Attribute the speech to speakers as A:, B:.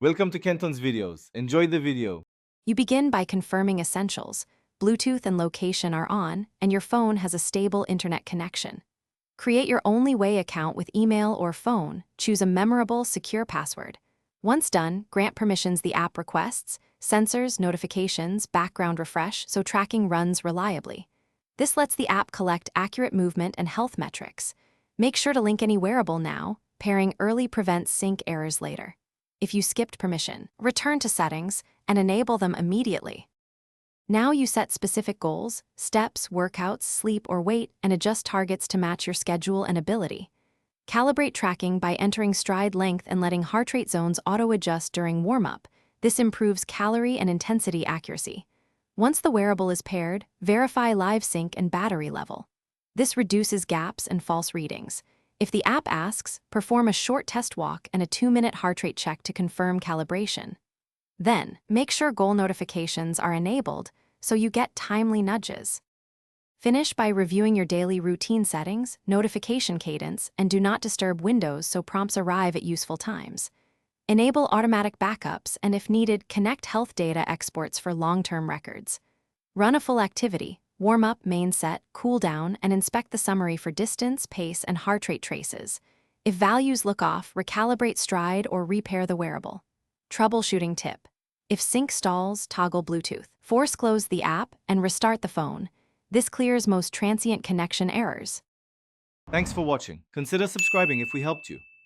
A: Welcome to Kenton's videos. Enjoy the video.
B: You begin by confirming essentials. Bluetooth and location are on, and your phone has a stable internet connection. Create your Only Way account with email or phone. Choose a memorable, secure password. Once done, grant permissions the app requests, sensors, notifications, background refresh, so tracking runs reliably. This lets the app collect accurate movement and health metrics. Make sure to link any wearable now. Pairing early prevents sync errors later. If you skipped permission, return to settings and enable them immediately. Now you set specific goals, steps, workouts, sleep, or weight, and adjust targets to match your schedule and ability. Calibrate tracking by entering stride length and letting heart rate zones auto-adjust during warm-up. This improves calorie and intensity accuracy. Once the wearable is paired, verify live sync and battery level. This reduces gaps and false readings. If the app asks, perform a short test walk and a 2-minute heart rate check to confirm calibration. Then, make sure goal notifications are enabled so you get timely nudges. Finish by reviewing your daily routine settings, notification cadence, and do not disturb windows so prompts arrive at useful times. Enable automatic backups and, if needed, connect health data exports for long-term records. Run a full activity, warm up, main set, cool down, and inspect the summary for distance, pace, and heart rate traces. If values look off, recalibrate stride or repair the wearable. Troubleshooting tip. If sync stalls, toggle Bluetooth. Force close the app and restart the phone. This clears most transient connection errors.
A: Thanks for watching. Consider subscribing if we helped you.